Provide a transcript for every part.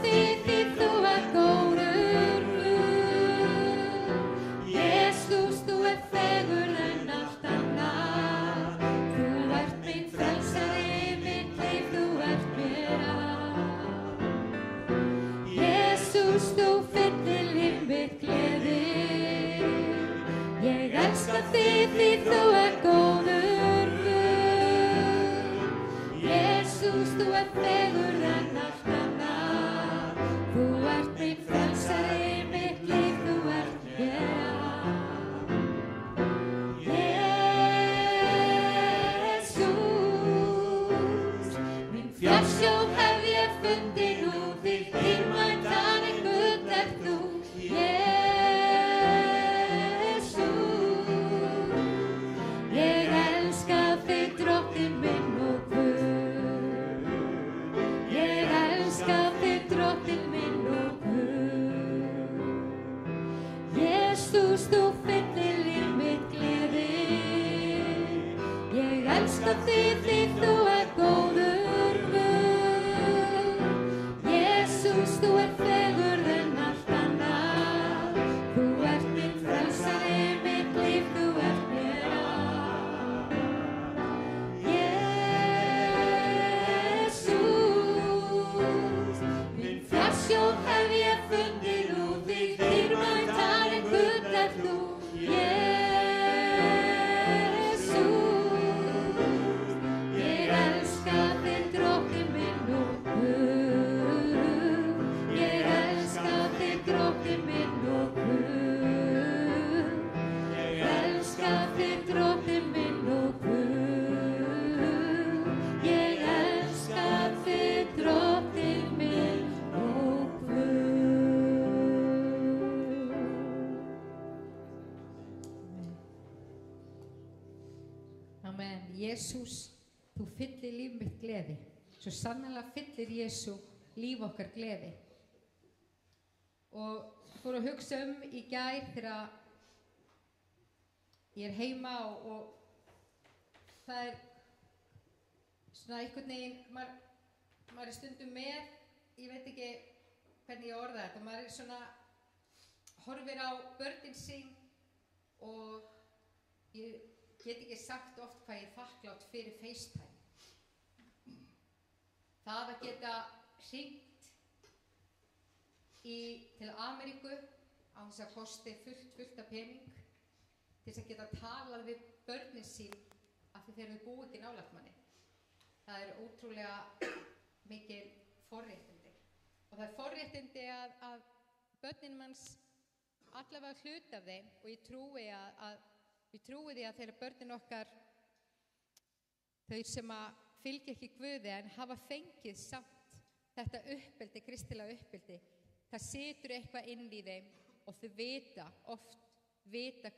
þig því þú ert góður Guð. Jesús, þú ert fegurð en allt annað. Þú ert minn frelsari, mitt líf þú ert mér allt. Jesús, þú fyllir líf mitt gleði. Ég elska þig því þú ert góður Guð. Jesús, þú ert fegurð en allt annað. Þú ert minn frelsari, mitt líf þú ert mér allt. Jesús, minn fjársjóð hef ég fundið nú, þig dýrmætan en gull ert þú. Ég elska þig, drottinn minn og Guð. Ég elska þig, drottinn minn og Guð. Jesús, þú fyllir líf mitt gleði. Ég elska þig því þú ert góður Guð. Jesús, þú ert fegurð en allt annað. Þú ert minn frelsari, mitt líf þú ert mér allt. Jesús, minn fjársjóð hef ég fundið nú, þig dýrmætan en gull ert þú. Jesús, ég elska þig, drottinn minn og Guð. Ég elska þig, drottinn minn og Guð. Ég elska þig, drottinn minn og Guð. Ég elska þig, drottinn minn og Guð. Amen. Jesús, þú fyllir líf mitt gleði. Svo sannarlega fyllir Jesú líf okkar gleði. Og fór að hugsa í gær þegar ég er heima og það er svona einhvern veginn, maður er stundum með, ég veit ekki hvernig ég orða þetta, maður er svona, horfir á börnin sín og ég get ekki sagt oft hvað ég er þakklátt fyrir FaceTime. Það að geta hringt til Ameríku á þess að kosti fullt af pening til þess að geta talað við börnin sín af því þeir eru búið ekki nálægt manni. Það er ótrúlega mikil forréttindi. Og það er forréttindi að börnin manns allavega hluta af þeim og ég trúi því að þeirra börnin okkar, þau sem að fylgja ekki Guði en hafa fengið samt þetta uppeldi, kristilega uppeldi, það situr eitthvað inn í þeim og þau vita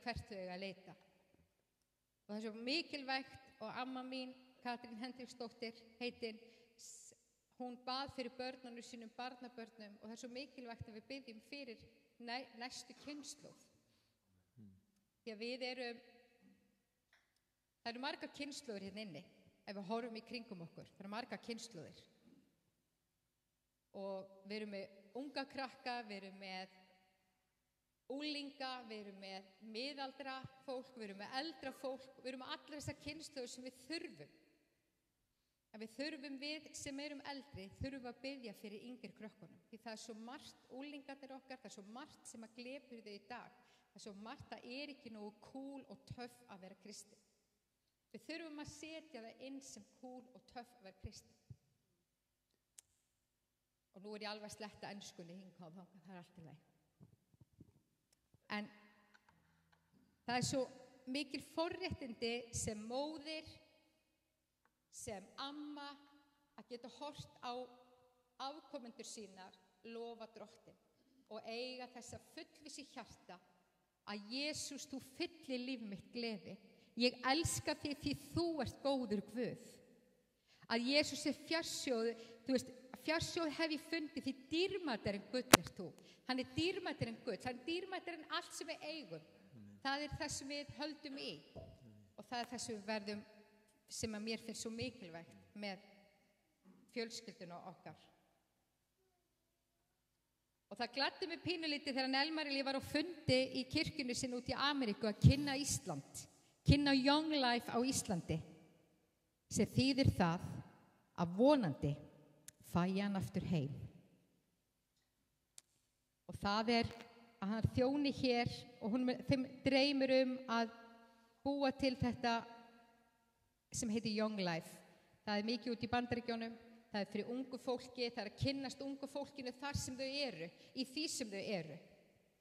hvert þau eiga að leita. Og það er svo mikilvægt og amma mín, Katrín Hendriksdóttir heitin, hún bað fyrir börnunum sínum, barnabörnum og það er svo mikilvægt að við biðjum fyrir næstu kynslóð. Því að það eru margar kynslóðir hérna inni, ef við horfum í kringum okkur, það eru margar kynslóðir. Og við erum með unga krakka, við erum með unglinga, við erum með miðaldra fólk, við erum með eldra fólk, við erum með allar þessar kynslóðir sem við þurfum. En við sem erum eldri, þurfum að biðja fyrir yngri krökkunum. Því það er svo margt, unglingarnir okkar, það er svo margt sem að glepur þau í dag. Það er svo margt, það er ekki nógu cool og töff að vera kristinn. Við þurfum að setja það inn sem cool og töff að vera kristinn. Og nú er ég alveg að sletta enskunni hingað og þangað, það er allt í lagi. En það er svo mikil forréttindi sem móðir, sem amma, að geta hort á afkomendur sínar lofa Drottinn og eiga þessa fullvissi hjarta að Jesús, þú fyllir líf mitt gleði. Ég elska þig því þú ert góður Guð. Að Jesús er fjársjóð, þú veist, fjársjóð hef ég fundið því dýrmætari en gull ert þú. Hann er dýrmætari en gull, hann er dýrmætari en allt sem við eigum. Það er það sem við höldum í og það er það sem við verðum, sem að mér finnst svo mikilvægt með fjölskylduna okkar. Og það gladdi mig pínulítið þegar Elmarili var á fundi í kirkjunni sinni út í Ameríku að kynna Ísland, kynna Young Life á Íslandi, sem þýðir það að vonandi fæ hann aftur heim. Og það að hann þjóni hér og þeim dreymir að búa til þetta sem heitir Young Life. Það mikið út í Bandaríkjunum, það fyrir ungu fólki, það að kynnast ungu fólkinu þar sem þau eru, í því sem þau eru.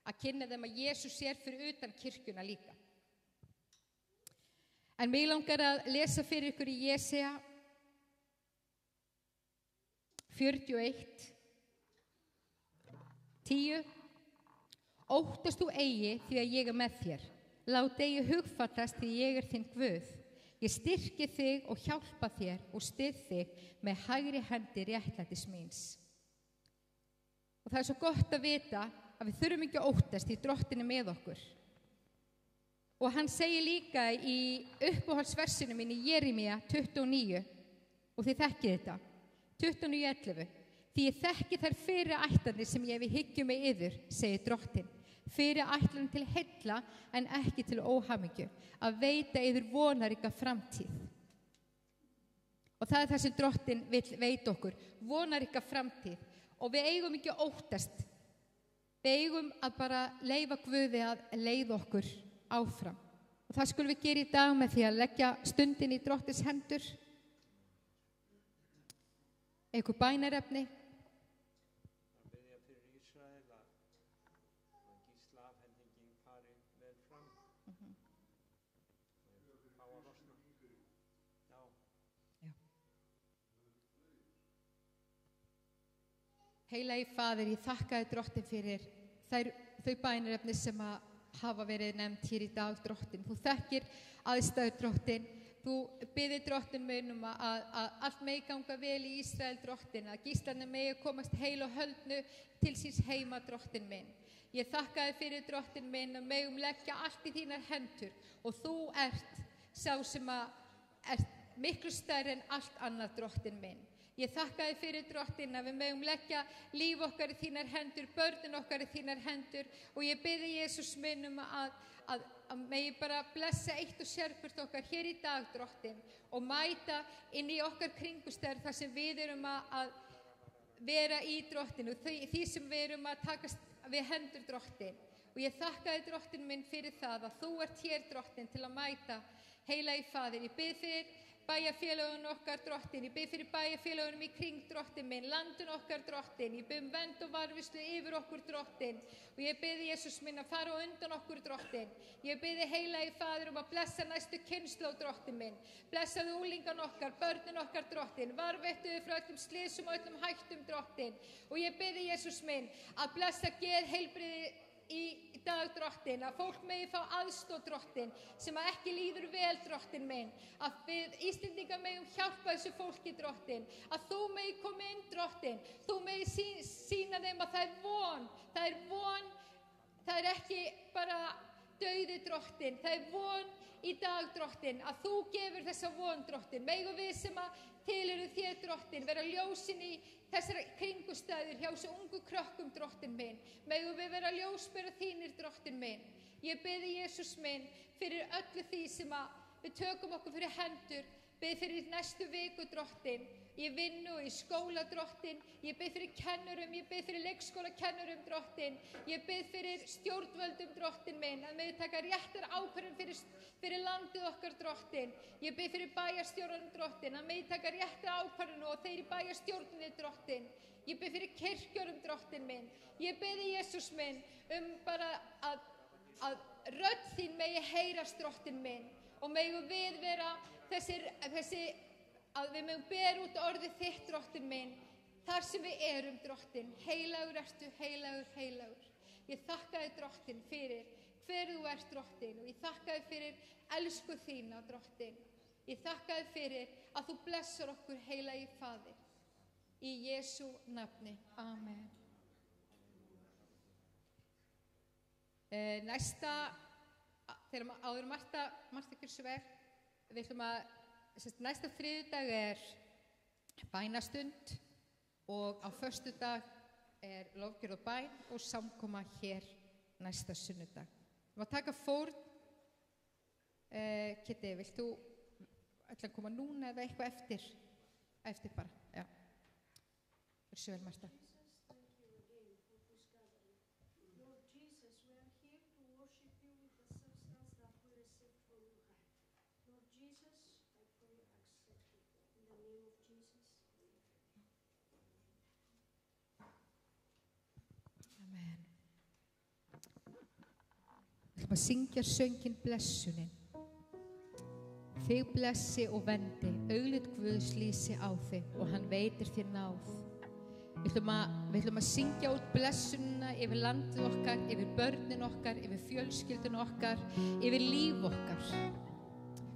Að kynna þeim að Jesús fyrir utan kirkjuna líka. En mig langar að lesa fyrir ykkur í Jesaja 41, 10. Óttast þú eigi því að ég með þér. Lát eigi hugfallast því ég þinn Guð. Ég styrki þig og hjálpa þér og styð þig með hægri hendi réttlætis míns. Og það svo gott að vita að við þurfum ekki að óttast því Drottinn með okkur. Og hann segir líka í uppáhaldsversinu mín í Jeremía 29, og þið þekkið þetta, 29:11. Því ég þekki þær fyrir ætlanir sem ég hef í hyggju með yður, segir Drottinn. Fyrir ætlanir til heilla en ekki til óhamingju, að veita yður vonarríka framtíð. Og það það sem Drottinn vill veita okkur, vonarríka framtíð. Og við eigum ekki að óttast. Við eigum að bara leyfa Guði að leiða okkur áfram. Og það skulum við gera í dag með því að leggja stundin í Drottins hendur. Einhver bænarefni. Heilagi Faðir, ég þakka þér Drottinn fyrir þau bænarefni sem hafa verið nefnd hér í dag, Drottinn. Þú þekkir aðstæður, Drottinn. Þú biður Drottinn minn að allt megi ganga vel í Ísrael, Drottinn, að gíslarnir megi komast heil og höldnu til síns heima, Drottinn minn. Ég þakka þér fyrir, Drottinn minn, að megum leggja allt í þínar hendur og þú ert sá sem ert miklu stærri en allt annað, Drottinn minn. Ég þakka þér fyrir, Drottinn, að við megum leggja líf okkar í þínar hendur, börnin okkar í þínar hendur og ég biði Jesús minn að megi bara blessa eitt og sérhvert okkar hér í dag, Drottinn, og mæta inn í okkar kringustæður þar sem við erum að vera í, Drottinn, og því sem við erum að takast við hendur, Drottinn. Og ég þakka þér, Drottinn minn, fyrir það að þú ert hér, Drottinn, til að mæta. Heilagi Faðir, ég bið fyrir bæjarfélögun okkar, Drottinn, ég bið fyrir bæjarfélögunum í kring, Drottinn minn, landun okkar, Drottinn, ég bið vernd og varðveislu yfir okkur, Drottinn, og ég bið Jesús minn að fara á undan okkur, Drottinn. Ég bið Heilagi Faðir að blessa næstu kynslóð, Drottinn minn, blessaðu unglingan okkar, börnin okkar, Drottinn, varðveittu frá öllum slysum og öllum hættum, Drottinn, og ég bið Jesús minn að blessa geðheilbrigði í dag, Drottinn, að fólk megi fá aðstoð, Drottinn, sem að ekki líður vel, Drottinn minn, að við Íslendingar megum hjálpa þessu fólki, Drottinn, að þú megi koma inn, Drottinn, þú megi sýna þeim að það er von, það er ekki bara dauði, Drottinn, það er von í dag, Drottinn, að þú gefur þessa von, Drottinn, megum við sem að tilheyrum þér, Drottinn, vera ljósin í þessar kringustæður hjá þessu ungu krökkum, Drottinn minn. Megum við vera ljósbera þínir, Drottinn minn. Ég biði Jesús minn fyrir öllu því sem við tökum okkur fyrir hendur. Bið fyrir næstu viku, Drottinn. Ég vinnu í skóla, Drottinn. Ég bið fyrir kennurum, ég bið fyrir leikskólakennurum, Drottinn. Ég bið fyrir stjórnvöldum, Drottinn minn, að við taka réttar ákvörðun fyrir landið okkar, Drottinn. Ég bið fyrir bæjarstjórnum, Drottinn, að við taka réttar ákvörðun og þeir í bæjarstjórninni, Drottinn. Ég bið fyrir kirkjörum, Drottinn minn. Ég bið Jesús minn bara að rödd þín megi heyrast, Drottinn minn, og megum við vera að við megum bera út orðið þitt, Drottinn minn, þar sem við erum, Drottinn. Heilagur ertu, heilagur, heilagur. Ég þakka þér, Drottinn, fyrir hver þú ert, Drottinn, og ég þakka þér fyrir elsku þína, Drottinn. Ég þakka þér fyrir að þú blessar okkur, heilagi Faðir. Í Jesú nafni. Amen. Næsta, þegar áður Marta Kjölsveg, við ætlum næsta þriðjudag bænastund og á föstudag lofgjörð og bæn og samkoma hér næsta sunnudag. Við erum að taka fórn. Kitty, vilt þú ætla að koma núna eða eitthvað eftir? Eftir bara, já. Svo vel, Marta. Amen. Við ætlum að syngja sönginn blessunin. Þig blessi og vendi, augliti Guðs lýsi á þig og hann veitir þér náð. Við ætlum að syngja út blessunina yfir landið okkar, yfir börnin okkar, yfir fjölskyldun okkar, yfir líf okkar.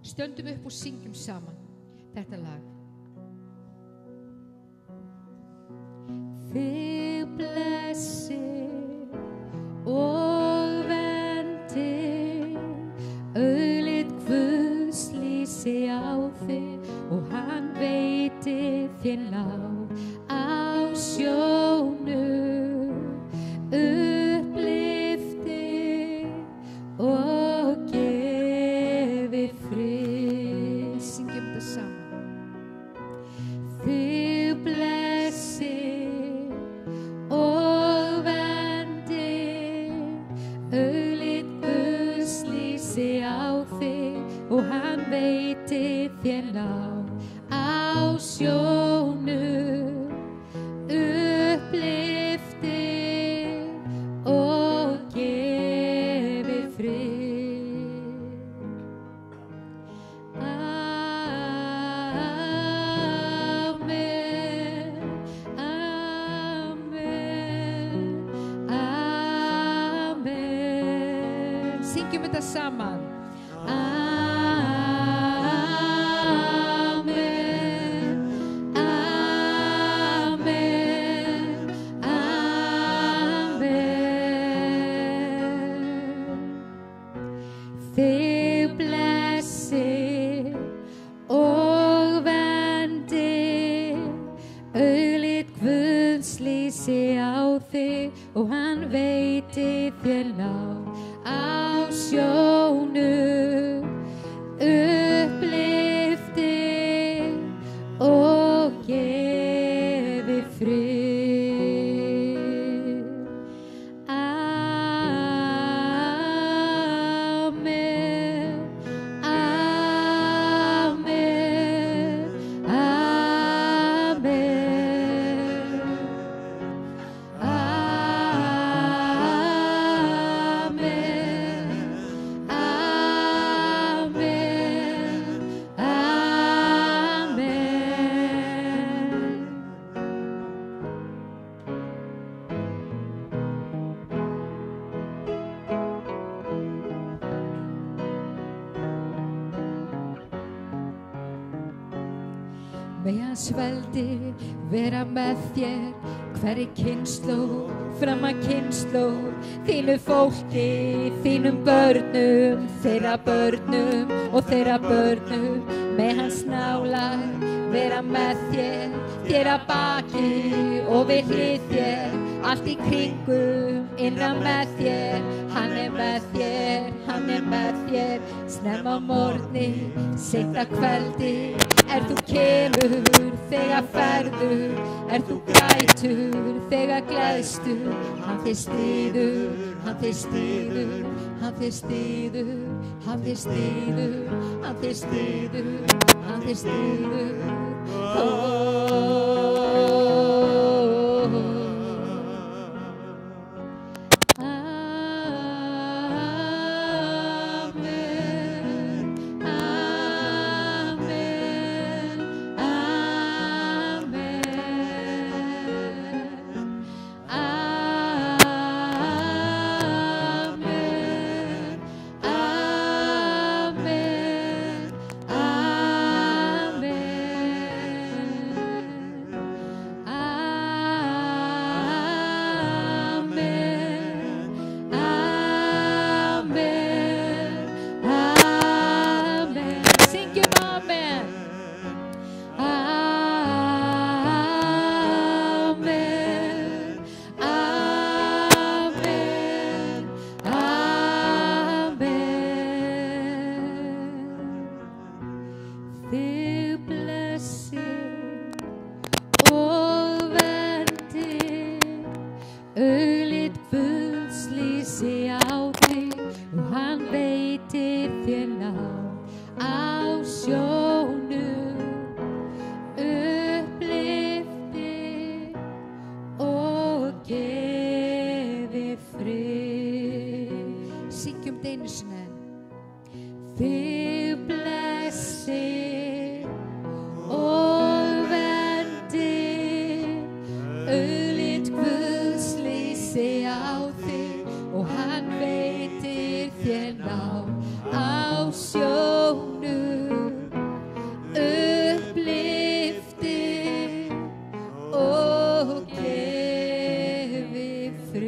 Stöndum upp og syngjum saman þetta lag. Þig blessi og vendi, augliti Guðs lýsi á þig og hann veitir þér náð. Á sjónum upplyfti og gefi frið. Syngjum þetta saman. Þig blessi og vendi, augliti Guðs lýsi á þig og hann veitir þér náð. Á sjónum upplyfti og gefi frið. Amen, amen, amen. Syngjum þetta saman. Þig blessi og vendi, augliti Guðs lýsi á þig og hann veitir þér náð. Á sjónum upplyfti og gefi frið. Megi hans veldi vera með þér, hverri kynslóð fram að kynslóð, þínu fólki, þínum börnum, þeirra börnum og þeirra börnum. Megi hans nálægð vera með þér, þér að baki og við hlið þér, allt í kringum, innan með þér. Hann með þér, hann með þér, snemma á morgni, seint að kveldi. Þú kemur þegar ferður, þú grætur þegar gleðstur. Hann þig styður, hann þig styður, hann þig styður, hann þig styður, hann þig styður, hann þig styður. Amen. þig blessi og verndi, auðlind Guðs lýsi á þig og hann veitir þér nám á sjónum, upplifti og gefi frið.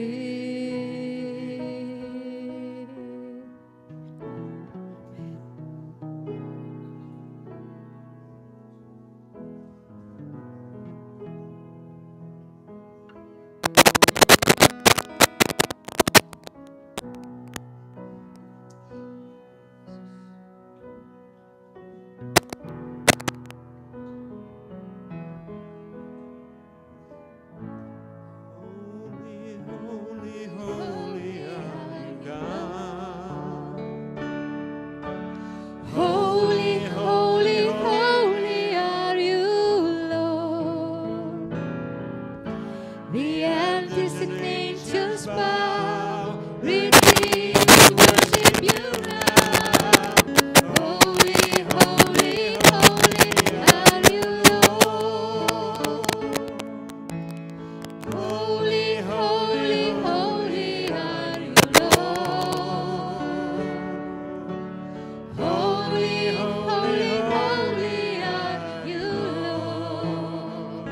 Holy, holy, holy are you, Lord. The elders and angels bow, redeemed, worship you now. Holy, holy, holy are you, Lord. Holy, holy, holy are you, Lord. Holy, holy, holy are you, Lord.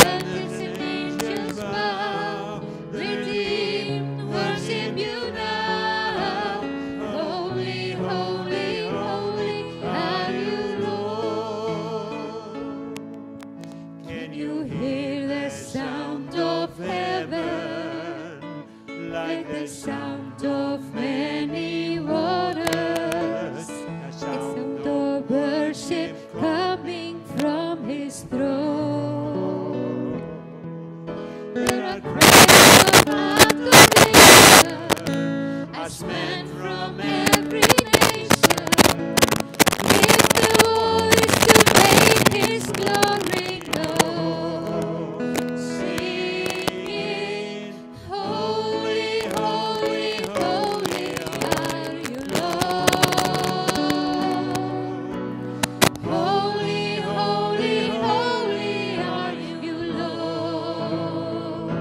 Elders and angels bow, redeemed, worship you now. Holy, holy, holy are you, Lord. Can you hear the sound of heaven, like the sound of many waters? The sound of worship coming from his throne. There are cries of acclamation as men from every nation lift their voice to make his glory known, singing, Holy, holy, holy are you, Lord. Holy, holy, holy are you, Lord.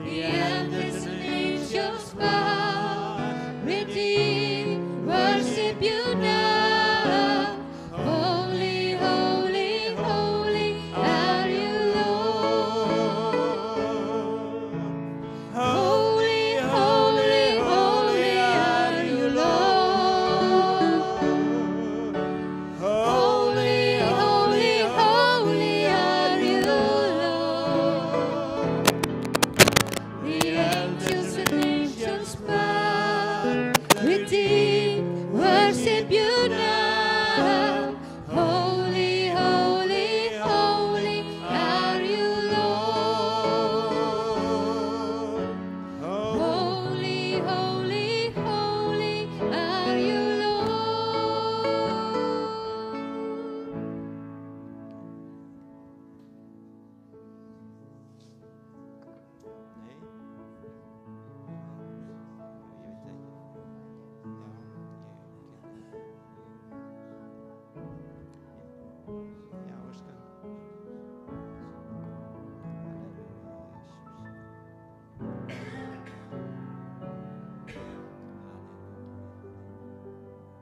The elders and angels bow, redeemed, worship you now. Holy, holy, holy are you, Lord. Holy, holy, holy are you, Lord. Holy, holy, holy are you, Lord. The angels and angels bow, redeemed, worship you now. Holy, holy, holy are you, Lord. Holy, holy, holy are you, Lord. Nej. Ja, Oskar.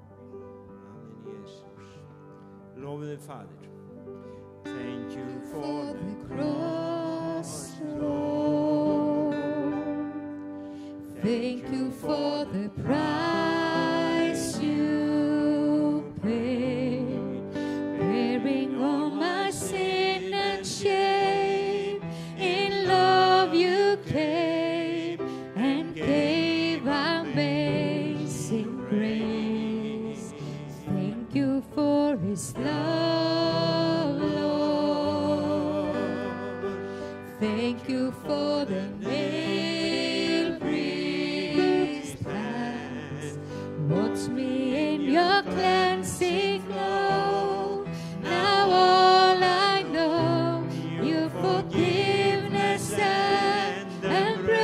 Amen, Jesus. Loven Fader. Thank you for the cross, Lord. Thank you for the price you paid, bearing all my sin and shame. In love you came and gave amazing grace. Thank you for his love, Lord. Thank you for the nail-pierced hands. Wash me in your cleansing glow. Now all I know, your forgiveness and embrace.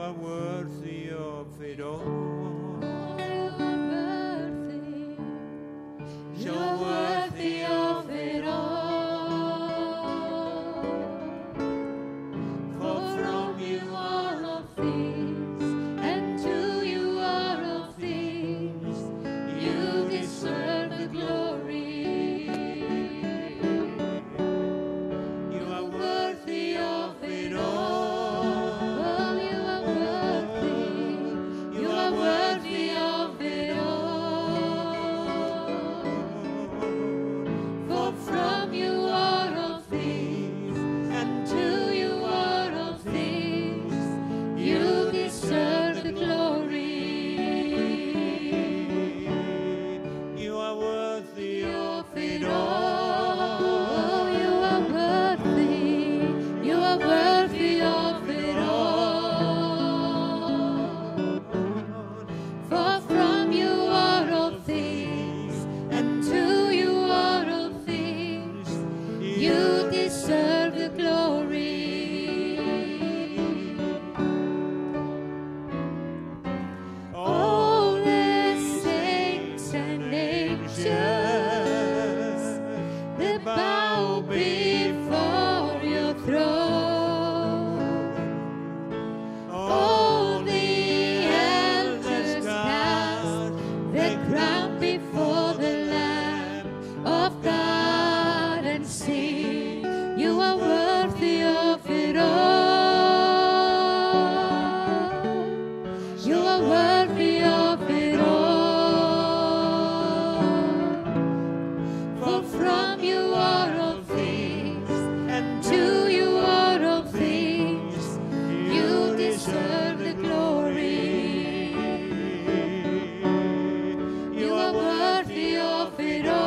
are worthy of it all. You're worthy of it all. For from you are all things, and to you are all things. You deserve the glory. You are worthy of it all. Oh, you are worthy. You are worthy of it all. For from you are all things, and to you are all things. You deserve the glory. You are worthy of it Oh, all. you are worthy. You are worthy of it all. For from you are all things, and to you are all things. You deserve the glory. All the saints and angels, they bow before your throne. All the elders cast their crown before the Lamb of God and sing, you are worthy of it all. You are worthy of it all. For from you are all things, and to you are all things. You deserve the glory. You are worthy of it all.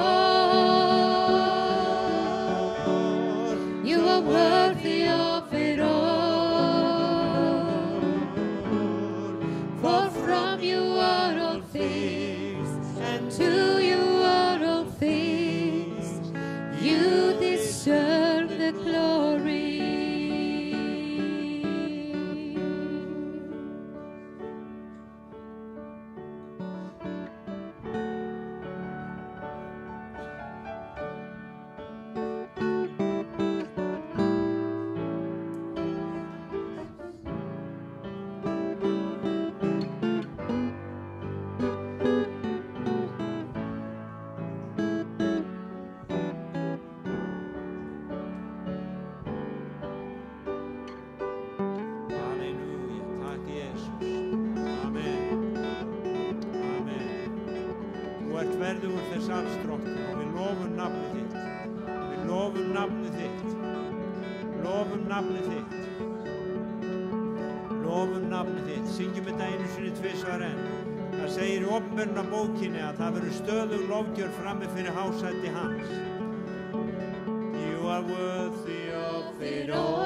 You are worthy of it all. For from you are all things, and to you are all things. You deserve the glory. Halleluja, takk Jesús. Amen. Amen. Þú ert verðugur þess alls Drottinn og við lofum nafnið þitt. Við lofum nafnið þitt. Lofum nafnið þitt. Lofum nafnið þitt. Syngjum þetta einu sinni tvisvar enn. Það segir í opinberunarbókinni að það verður stöðug lofgjörð frammi fyrir hásæti hans. You are worthy of it all.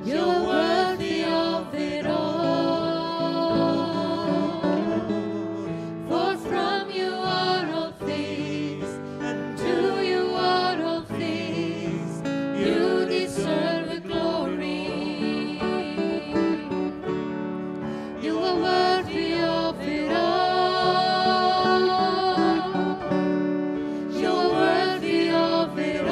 You're worthy of it all. For from you are all things, and to you are all things. You deserve the glory. You are worthy of it all. You are worthy of it all.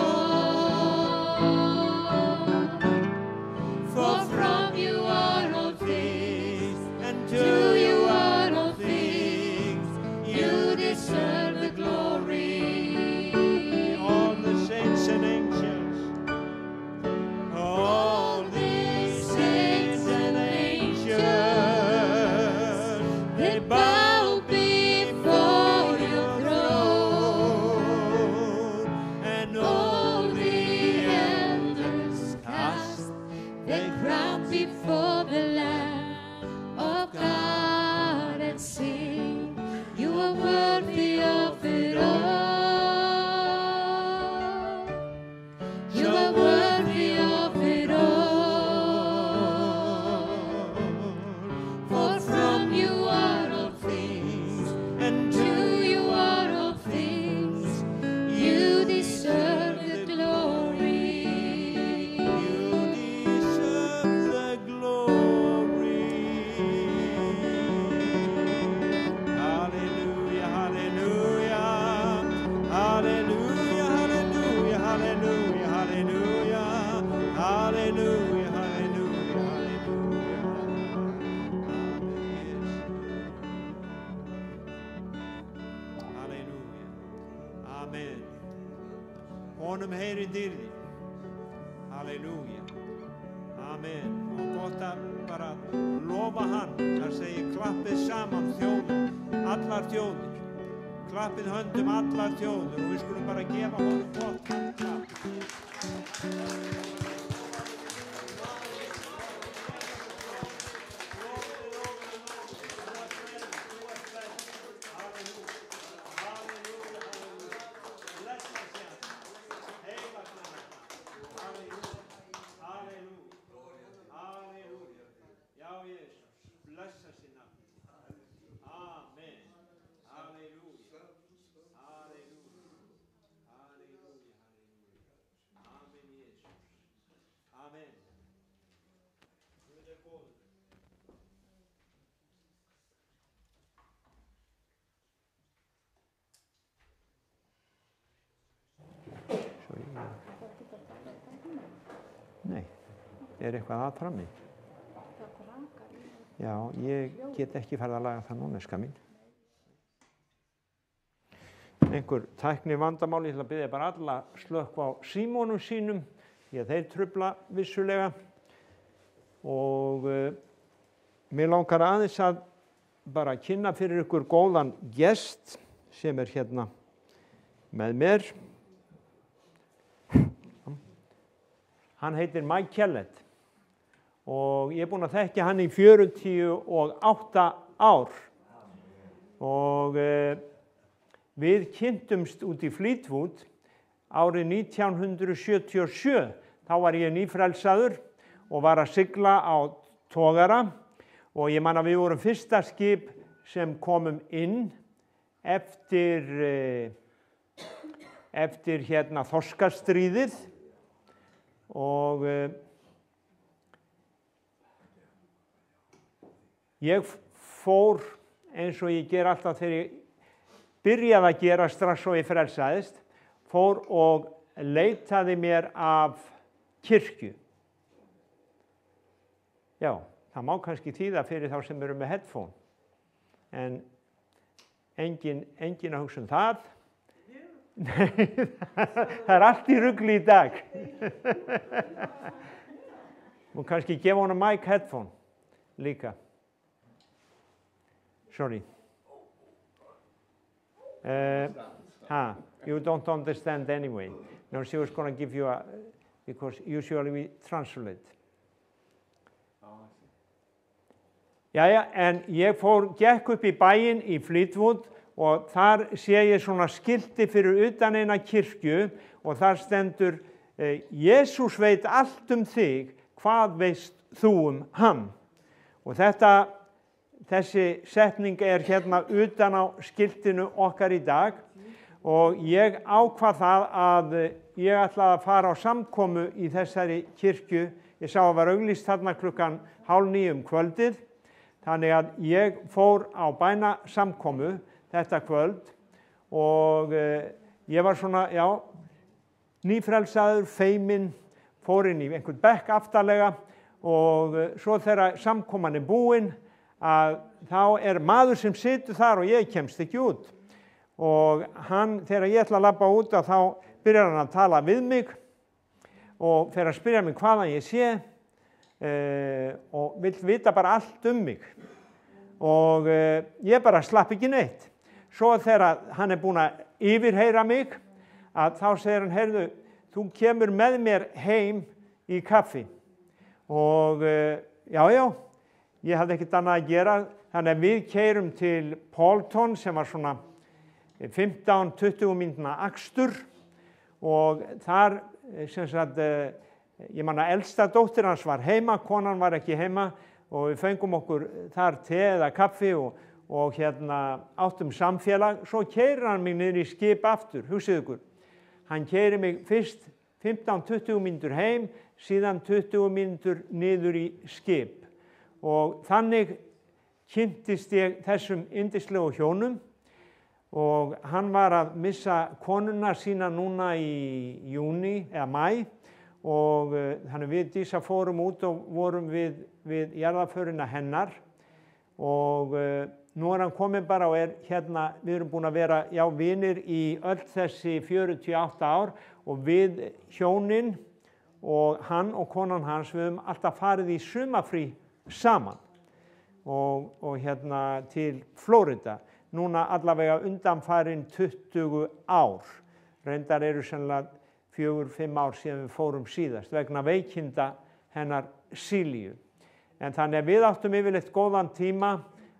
Halleluja, halleluja, halleluja. Halleluja. Amen. Honum heyri dýrði. Halleluja. Amen. Og gott að bara lofa hann. Það segir klappið saman þjóðum, allar þjóðir. Klappið höndum allar þjóðir og við skulum bara gefa honum gott klapp. Nei, eitthvað að frammi? Já, ég get ekki farið að laga það núna, ska mín. Einhver tækni vandamál, ég ætla að biðja bara alla slökkva á símónum sínum, því að þeir trufla vissulega. Og mig langar aðeins að bara kynna fyrir ykkur góðan gest sem hérna með mér. Hann heitir Mike Kellett og ég búinn að þekkja hann í 48 ár og við kynntumst út í Fleetwood árið 1977. Þá var ég nýfrelsaður og var að sigla á togara og ég man að við vorum fyrsta skip sem komum inn eftir hérna Þorskastríðið og ég fór eins og ég ger alltaf þegar ég byrjaði að gera strax og ég frelsaðist, fór og leitaði mér af kirkju. Já, það má kannski þýða fyrir þá sem eru með headphone, en engin að hugsa það. Nei, það allt í rugli í dag. Og kannski gefa honum mic headphone líka. Sorry. You don't understand anyway. No, she was going to give you because usually we translate. Jæja, en ég gekk upp í bæinn í Fleetwood og þar sé ég svona skilti fyrir utan eina kirkju og þar stendur Jesús veit allt þig, hvað veist þú hann? Og þessi setning hérna utan á skiltinu okkar í dag og ég ákvað það að ég ætlaði að fara á samkomu í þessari kirkju. Ég sá að var auglýst þarna 8:30 kvöldið, þannig að ég fór á bænasamkomu þetta kvöld og ég var svona, nýfrelsaður, feiminn, fór inn í einhvern bekk aftarlega og svo þegar samkoman búin að þá maður sem situr þar og ég kemst ekki út. Og þegar ég ætla að labba út þá byrjar hann að tala við mig og fer að spyrja mig hvaðan ég sé og vill vita bara allt mig. Og ég bara slapp ekki neitt. Svo þegar hann búinn að yfirheyra mig, að þá segir hann, heyrðu, þú kemur með mér heim í kaffi. Og ég hafði ekkert annað að gera, þannig að við keyrum til Paulton sem var svona 15-20 mínútna akstur og þar, sem sagt, ég man að elsta dóttir hans var heima, konan var ekki heima og við fengum okkur þar te eða kaffi og áttum samfélag. Svo keyrir hann mig niður í skip aftur, hugsið ykkur. Hann keyrir mig fyrst 15-20 mínútur heim, síðan 20 mínútur niður í skip. Og þannig kynntist ég þessum yndislegu hjónum og hann var að missa konuna sína núna í júní eða maí og þannig við Dísa fórum út og vorum við jarðarförina hennar og nú hann kominn bara og hérna, við erum búin að vera, vinir í öll þessi 48 ár og við hjónin og hann og konan hans, við höfum alltaf farið í sumarfrí saman og hérna til Flórida. Núna allavega undanfarin 20 ár. Reyndar eru sennilega 4-5 ár síðan við fórum síðast vegna veikinda hennar Silju. En þannig að við áttum yfirleitt góðan tíma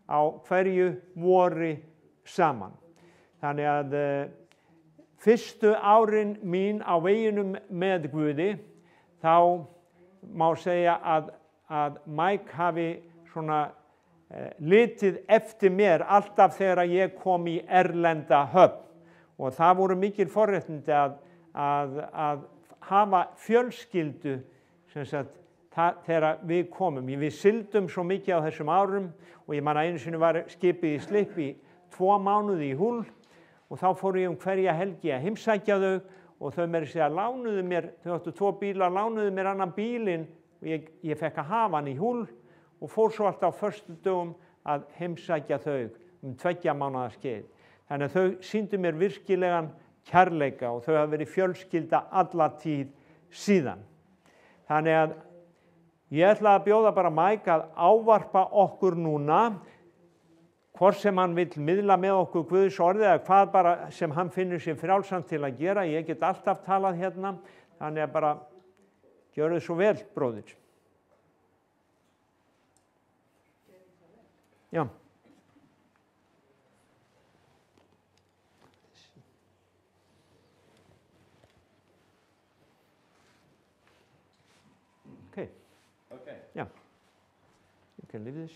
á hverju vori saman. Þannig að fyrstu árin mín á veginum með Guði, þá má segja að Mike hafi svona litið eftir mér alltaf þegar ég kom í erlenda höfn og það voru mikil forréttindi að hafa fjölskyldu sem sagt þegar við komum. Við sigldum svo mikið á þessum árum og ég man að einu sinni var skipið í slipp í 2 mánuði í Hull og þá fór ég hverja helgi að heimsækja þau og þau meira segja lánuðu mér, þau áttu 2 bílar, lánuðu mér annan bílinn og ég fekk að hafa hann í Hull og fór svo alltaf á föstudögum að heimsækja þau 2 mánaða skeið. Þannig að þau sýndu mér virkilegan kærleika og þau hafa verið fjölskylda alla tíð síðan. Þannig að ég ætla að bjóða bara Mike að ávarpa okkur núna, hvort sem hann vill miðla með okkur Guðs orðið eða hvað bara sem hann finnur sér frjálsamt til að gera. Ég get alltaf talað hérna, þannig að bara gjörðu svo vel, bróðir. Já. Okay. Yeah. You can leave this.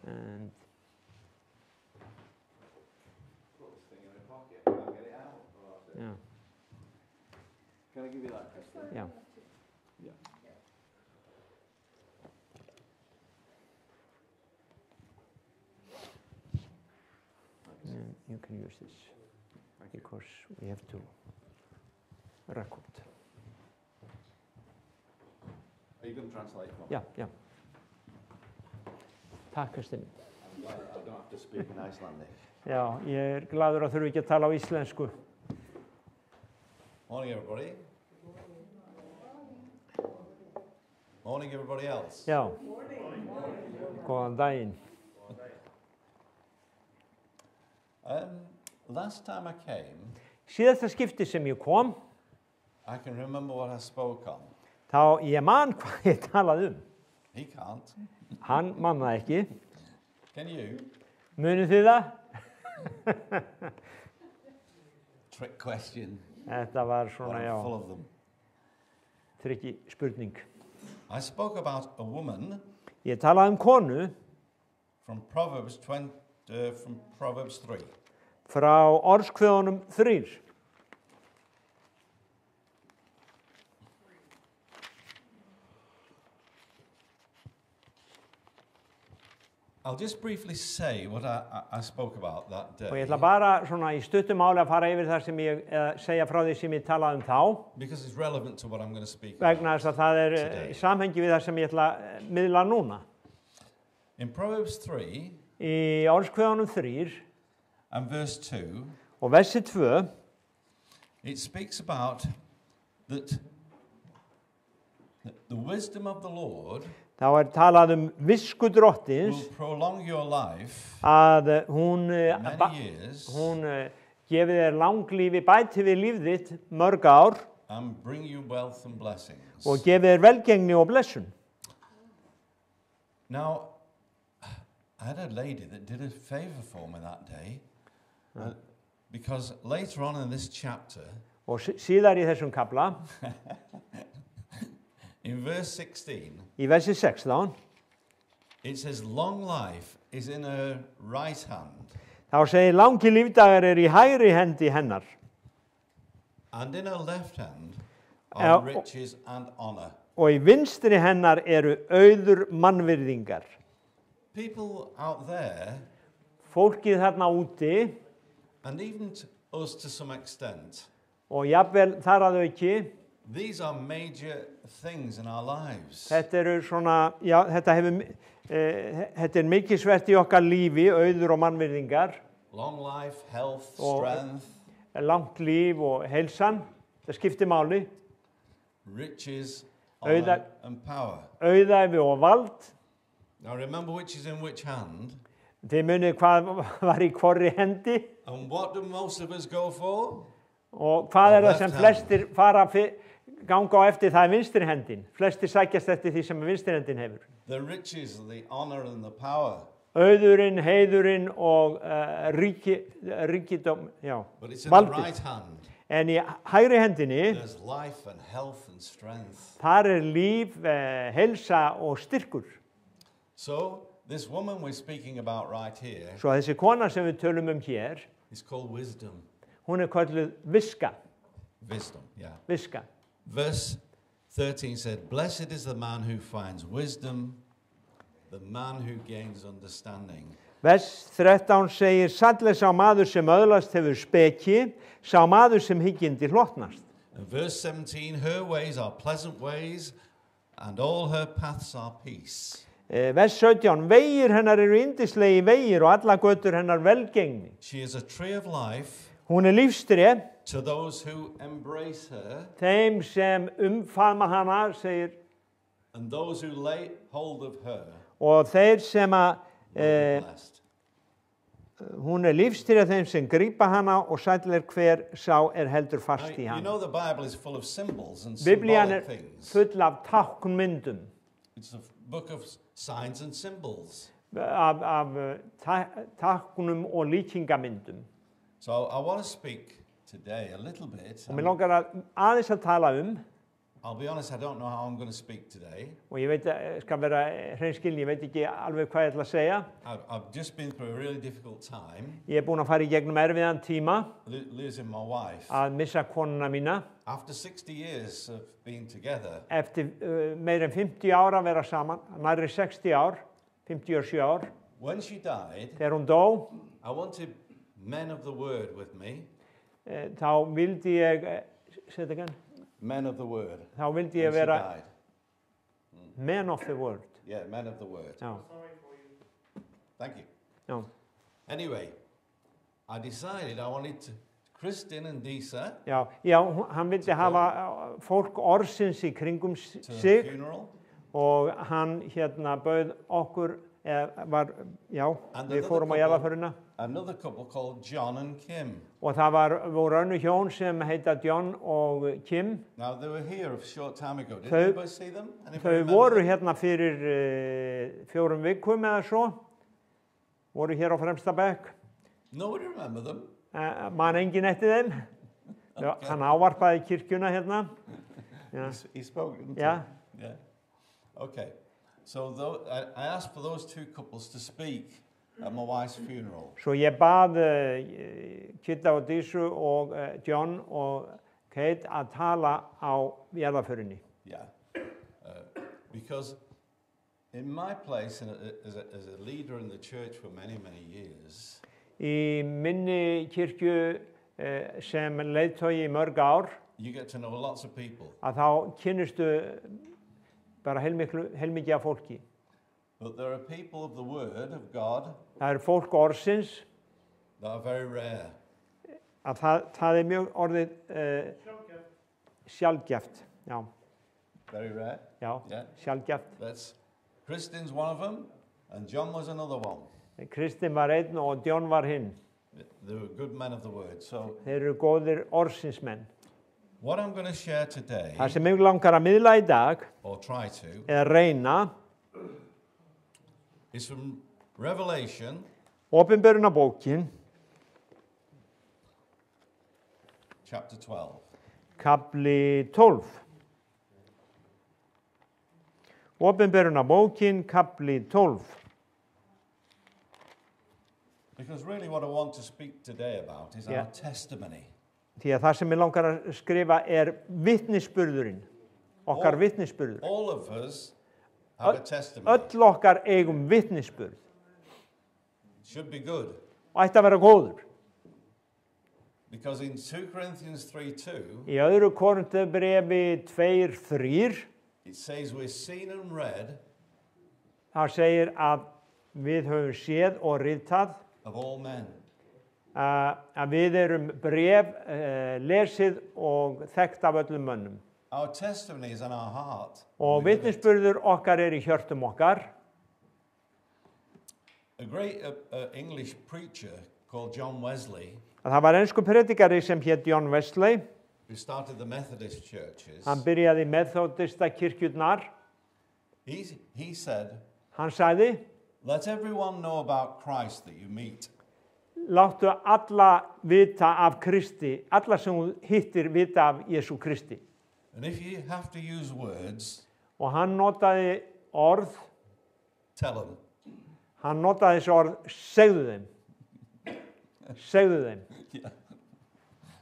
And Put this thing in my pocket. I'll get it out. yeah. Can I give you that, Kristen? Yeah. Yeah. And you can use this because we have to record. Are you going to translate for me? Yeah, yeah. Takk, Kristinn. I'm glad I don't have to speak in Icelandic. Já, ég glaður að þurfi ekki að tala á íslensku. Morning, everybody. Morning, everybody else. Já. Góðan daginn. Last time I came, Síðasta skipti sem ég kom, I can remember what I spoke on. þá ég man hvað ég talaði He can't. Hann man það ekki. Can you? Munið þið það? Trick question. Þetta var But svona, I'm full of them. trikki spurning. I spoke about a woman Ég talaði konu from Proverbs 3. frá orðskveðunum 3. I'll just briefly say what I spoke about that day. Og ég ætla bara svona í stuttu máli að fara yfir það sem ég segja frá því sem ég talaði þá. Because it's relevant to what I'm going to speak Vegna about. þess að það today. í samhengi við það sem ég ætla að miðla núna. In Proverbs 3 Í orðskveðunum 3 and verse 2, og versi 2 it speaks about that the wisdom of the Lord þá talað visku drottins will prolong your life að hún many years gefi þér langlífi, bæti við líf þitt mörg ár and bring you wealth and blessings. og gefi þér velgengni og blessun. Now, I had a lady that did a favor for me that day because later on in this chapter, Og síðar í þessum kafla, in verse 16, í versi 16, it says, long life is in her right hand, þá segir langi lífdagar í hægri hendi hennar and in her left hand Ja, are riches and honor. og í vinstri hennar auður mannvirðingar. People out there, Fólkið þarna úti and even us to some extent, og jafnvel þar að auki, These are major things in our lives. Þetta eru svona, já, þetta mikilsvert í okkar lífi, auður og mannvirðingar, Long life, health, Og- strength, langt líf og heilsan, það skiptir máli, riches, Auða- honor, and power. auðæfi og vald. Now remember which is in which hand, Þið munið hvað var í hvorri hendi and what do most of us go for? og hvað það Left sem hand. flestir ganga á eftir, það er vinstri hendin. Flestir sækjast eftir því sem vinstri hendin hefur. The riches, the honor, and the power. Auðurinn, heiðurinn og ríkidóm, já, But it's in the valdið. right hand. En í hægri hendinni, There's life and health and strength. þar er líf, heilsa og styrkur. So this woman we're speaking about right here Svo þessi kona sem við tölum hér, is called wisdom. hún er kölluð viska, Wisdom, yeah. viska. Verse 13 said, "Blessed is the man who finds wisdom, the man who gains understanding." Vers 13 segir, sæll er sá maður sem öðlast hefur speki, sá maður sem hyggindi hlotnast. And verse 17, "Her ways are pleasant ways, and all her paths are peace." Vers 17, vegir hennar eru yndislegi vegir og alla götur hennar velgengni. She is a tree of life Hún er lífstré, to those who embrace her, þeim sem umfaðma hana, segir, and those who lay hold of her og þeir sem að, will be blessed. hún er lífstré þeim sem grípa hana og sæll er hver sá er heldur Now, fast í you hana. know the Bible is full of symbols and Biblían symbolic er things. full af táknmyndum, It's a book of signs and symbols. af táknum og líkingamyndum. So I want to speak today a little bit. Og mér langar aðeins að tala I'll be honest, I don't know how I'm going to speak today. og ég veit, skal vera hreinskilin, ég veit ekki alveg hvað ég ætla að segja. I've just been through a really difficult time, Ég er búin að fara í gegnum erfiðan tíma losing my wife. að missa konuna mína. After 60 years of being together, Eftir meir en 50 ár að vera saman, nærri 60 ár, 57 ár, when she died, þegar hún dó, I wanted men of the word with me, þá vildi ég, segðu ekki, men of the word. þá vildi When ég she vera died. man of the word. Yeah, men of the word. Já, Thank you. já. Anyway, I decided I wanted to, Kristin and Disa, Já, hann vildi hafa fólk orðsins í kringum to the sig funeral. og hann bauð okkur, And við another fórum á couple. jarðarförina Another couple called John and Kim. og það voru önnur hjón sem heita John og Kim. Now, they were here a short time ago. Did Þau- anybody see them? Anybody Þau remember voru them? hérna fyrir 4 vikum eða svo, voru hér á fremsta bekk, Nobody remember them? man engin eftir þeim. Okay. Hann ávarpaði kirkjuna hérna. Já. He spoke, didn't Yeah. he? Yeah. Okay. So I asked for those two couples to speak at my wife's funeral. Svo ég bað Kitta og Dísu og John og Kate að tala á jarðarförinni. Yeah. Because in my place as a leader in the church for many, many years, Í minni kirkju sem leiðtogi í mörg ár, you get to know lots of people. að þá kynnistu bara heilmikið af fólki. But there are people of the Word of God Það eru fólk orðsins, that are very rare. að það er mjög orðið sjaldgæft. Já, Very rare. já, Yeah. sjaldgæft. Kristin's one of them, and John was another one. Kristinn var einn og John var hinn. They were good men of the Word. So Þeir eru góðir orðsinsmenn. what I'm going to share today, Það sem mig langar að miðla í dag, or try to, er að reyna is from Revelation opinberunarbókin, chapter 12. kapli 12. Opinberunarbókin, kapli 12. Because really what I want to speak today about is Yeah. our testimony. Því að það sem mig langar að skrifa er vitnisburðurinn, okkar Ó. vitnisburður. All of us have a testimony. Öll okkar eigum vitnisburð Should be good. og ætti að vera góður. Because in 2 Corinthians 3:2, Í öðru Korinthubrefi 2:3 it says we're seen and read það segir að við höfum séð og ritað of all men. að við erum bréf lesið og þekkt af öllum mönnum. Our testimony is in our heart. Og We live it. vitnisburður okkar í hjörtum okkar. A great English preacher called John Wesley, Það var ensku predikari sem hét John Wesley. who started the Methodist churches, Hann byrjaði í methodista kirkjurnar. he said, Hann sagði, let everyone know about Christ that you meet. láttu alla vita af Kristi, alla sem þú hittir vita af Jesú Kristi. And if you have to use words, Og hann notaði orð, tell them. hann notaði þessi orð, segðu þeim. Segðu þeim.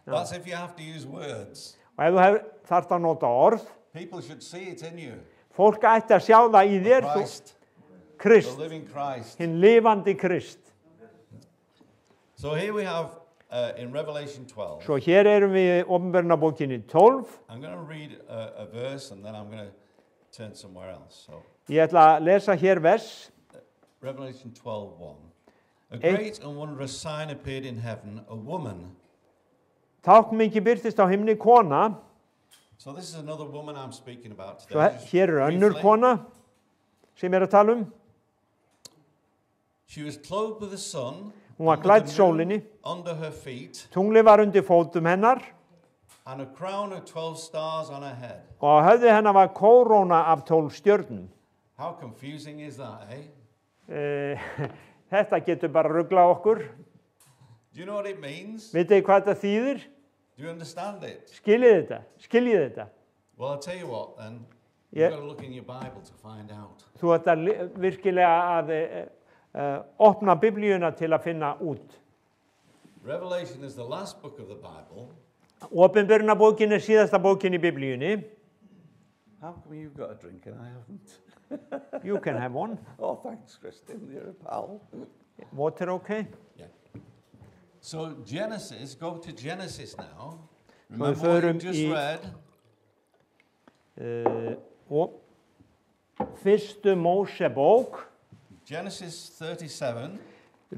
That's if you have to use words. Og ef þú þarft að nota orð, People should see it in you. fólk ætti að sjá það í þér, þú, Christ, the Krist, living Christ. hinn lifandi Krist. So here we have in Revelation 12. Svo hér erum við í Opinberunarbókinni 12. I'm going to read a verse and then I'm going to turn somewhere else. So Ég ætla að lesa hér vers. Revelation 12:1. A Eight. great and wondrous sign appeared in heaven, a woman. Táknmyngi birtist á himni kona. So this is another woman I'm speaking about Svo today. Just hér önnur briefly. kona sem að tala She was clothed with the sun, Hún var under klædd the moon, sólinni. under her feet, Tungli var undir fótum hennar and a crown of 12 stars on her head. og á höfði hennar var kóróna af 12 stjörnum. How confusing is that, eh? Þetta getur bara ruglað okkur. Do you know what it means? Vitið þið hvað þetta þýðir? Do you understand it? Skiljið þetta? Skiljið þetta? Well, I'll tell you what then. Yeah. You've got to look in your Bible to find out. Þú ætti að virkilega að opna biblíuna til að finna út. Revelation is the last book of the Bible. Opinberunarbókin er síðasta bókin í biblíunni. How come you've got a drink and I haven't? You can have one. Oh, thanks, Christine. You're a pal. Water okay? Yeah. So Genesis, go to Genesis now. við Remember what you förum just í- read? Og fyrstu Mósebók, Genesis 37.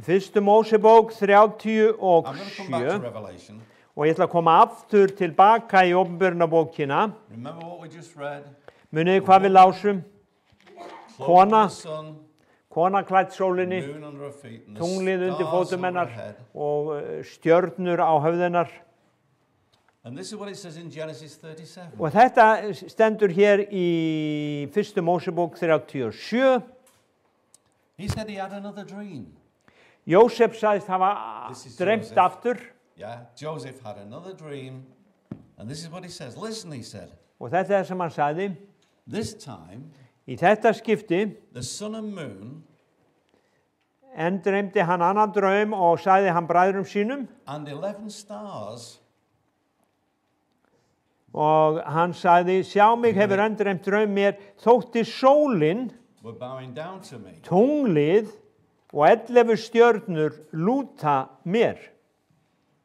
fyrstu Mósebók I'm going to come back to 37 Revelation. og ég ætla að koma aftur tilbaka í Opinberunarbókina. Remember what we just read? Munið þið hvað við lásum? Clothed Kona. with the sun, Kona klædd sólinni, moon under her feet, and the tunglið undir stars fótum hennar overhead. og stjörnur á höfðinnar. And this is what it says in Genesis 37. Og þetta stendur hér í fyrstu Mósebók 37. He said he had another dream. Jósef sagðist hafa This is dreymt Joseph. aftur Yeah, Joseph had another dream. And this is what he says. Listen, he said. og þetta er sem hann sagði. This time, Í þetta skipti the sun and moon dreymdi hann annan draum og sagði hann bræðrum sínum and 11 stars og hann sagði, sjá mig hefur dreymt draum mér, þótti sólin, were bowing down to me. tunglið og 11 stjörnur lúta mér.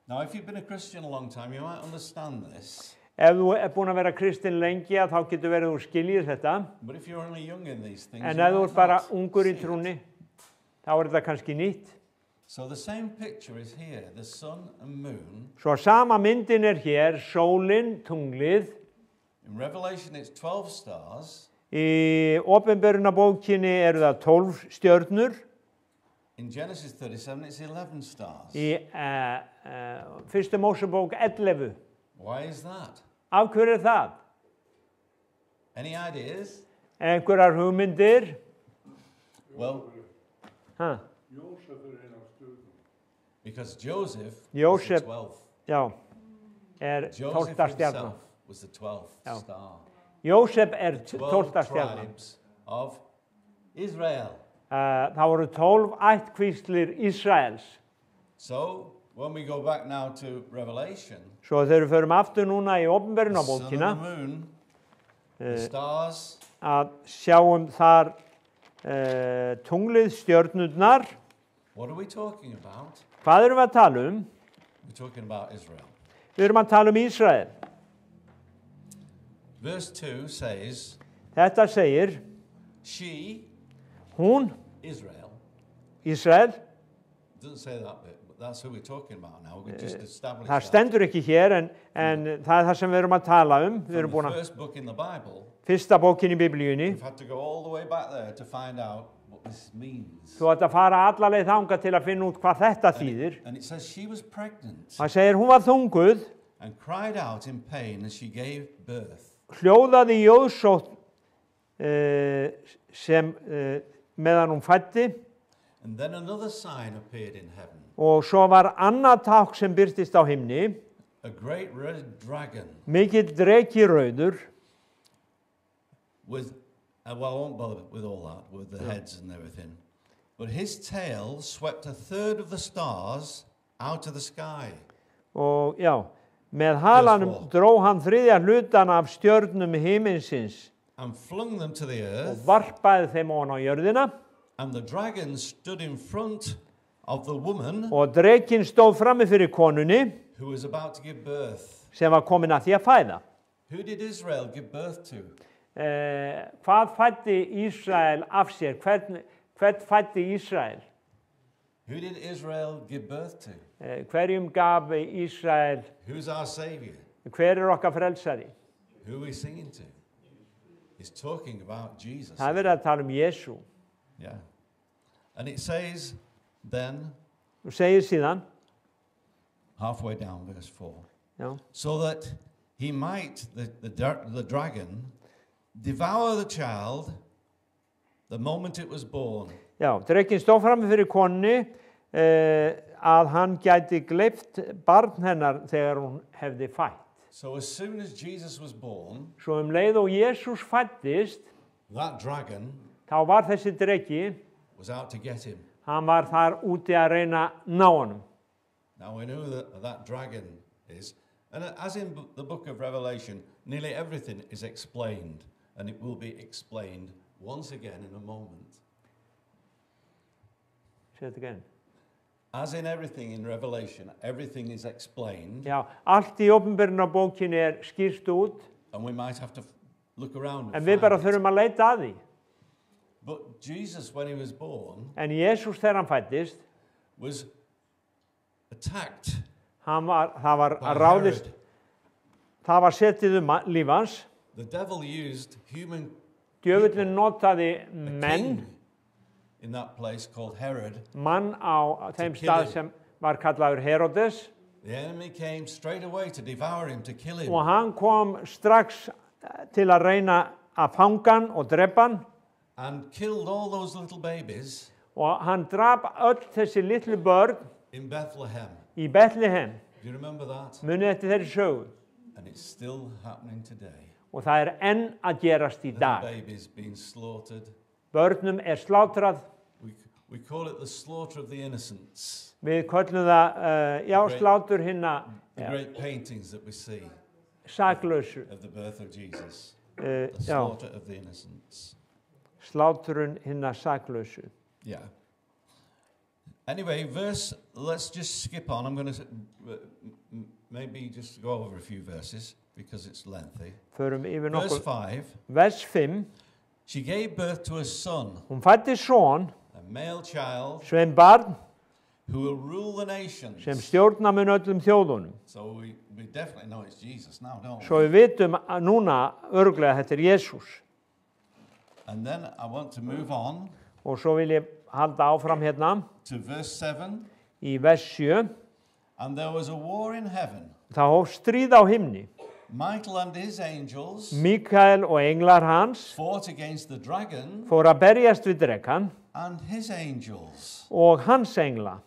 Now, if you've been a Christian a long time, you might understand this. Ef þú búin að vera kristinn lengi að þá getur verið þú skiljið þetta, But if you're only young in these things, en you ef þú might ert bara not ungur í see it. trúnni, þá er þetta kannski nýtt. So the same picture is here, the sun and moon. Svo sama myndin er hér, sólin, tunglið. In Revelation, it's 12 stars. Í Opinberunarbókinni eru það 12 stjörnur. In Genesis 37, it's 11 stars. Í fyrstu Mósebók 11. Why is that? Af hverju er það? Any ideas? Einhverjar hugmyndir? Well, Ha, because Joseph was the Joseph. 12th. já, er Joseph 12. stjarnan. himself was the 12th Já. star. Jósef er 12 12. stjarnan. tribes of Israel. Það voru 12 ættkvíslir Ísraels. So, when we go back now to Revelation, Svo þegar við förum aftur núna í the sun Opinberunarbókina and the moon, the stars, að sjáum þar tunglið, stjörnurnar. what are we talking about? Hvað erum við að tala um? We're We're talking about Israel. Við erum að tala Ísrael. Verse 2 says, Þetta segir, she, hún, Israel, Ísrael, doesn't say that bit, but that's who we're talking about now. We just established það that. stendur ekki hér en það er það sem við erum að tala Við erum From búin the að, first book in the Bible, fyrsta bókin í Biblíunni, we've had to go all the way back there to find out what this means. þú átt að fara alla leið þangað til að finna út hvað þetta þýðir. And it says she was pregnant Það segir, hún var þunguð, and cried out in pain as she gave birth. hljóðaði í jóðsótt sem meðan hún fæddi And then another sign appeared in heaven, og svo var annað tákn sem birtist á himni, a great red dragon mikill dreki rauður with, well, I won't bother with all that, with the heads and everything. But his tail swept a third of the stars out of the sky. og já, með halanum Yes, dró hann þriðja hlutan af stjörnum himinsins And flung them to the og earth, varpaði þeim ofan á jörðina and the dragon stood in front of the woman og drekinn stóð frammi fyrir konunni who was about to give birth. sem var komin að því að fæða. Who did Israel give birth to? Hvað fæddi Ísrael af sér? Hvern fæddi Ísrael? Who did Israel give birth to? Hverjum gaf Ísrael? Who's our Savior? Hver er okkar frelsari? Who are we singing to? He's talking about Jesus. Það er verið að tala Jesú. Yeah. And it says then, Og segir síðan, halfway down, verse 4, já, so that he might, the dragon, devour the child the moment it was born. já, drekinn stóð frammi fyrir konunni að hann gæti gleypt barn hennar þegar hún hefði fætt. So as soon as Jesus was born, Svo leið og Jesús fættist, that dragon þá var þessi dreki, was out to get him. hann var þar úti að reyna að ná honum. Now we know that dragon is, and as in the book of Revelation, nearly everything is explained, and it will be explained once again in a moment. Say it again. As in everything in Revelation, everything is explained, Já, allt í opinberunarbókinni skýrt út, and we might have to look around en and við bara find it. þurfum að leita að því. But Jesus, when he was born, En Jesús þegar hann fættist, was attacked það var by ráðist, Herod. það var setið líf hans. The devil used human Djöfullinn notaði a menn, king in that place called Herod. mann á þeim kill stað him. sem var kallaður Herodes, The enemy came straight away to devour him, to kill him. og hann kom strax til að reyna að fanga hann og drepa hann, And killed all those little babies og hann drap öll þessi litlu börn in Bethlehem. í Betlehem. Do you remember that? Munið eftir þeirri sögu. And it's still happening today. Og það er enn að gerast í Little dag. babies being slaughtered. Börnum slátrað. We call it the slaughter of the innocents. Við köllum það, slátur hinna The great paintings that we see saklausu. of the birth of Jesus. The Já, slaughter of the innocents. sláturinn hinna saklausu. Yeah. Anyway, let's just skip on. I'm going to maybe just go over a few verses because it's lengthy. Förum yfir Verse nokkuð. 5, Vers 5. she gave birth to a son, Hún fætti son, a male child, sem barn, who will rule the nations. sem stjórna mun öllum þjóðunum. So we definitely know it's Jesus now, don't Svo we? við vitum að núna örglega þetta er Jesús. And then I want to move on Og svo vil ég halda áfram hérna to verse 7. í vers 7. And there was a war in heaven. Það hóf stríð á himni. Michael and his angels Mikael og englar hans fought against the dragon fór að berjast við drekan and his angels. og hans engla.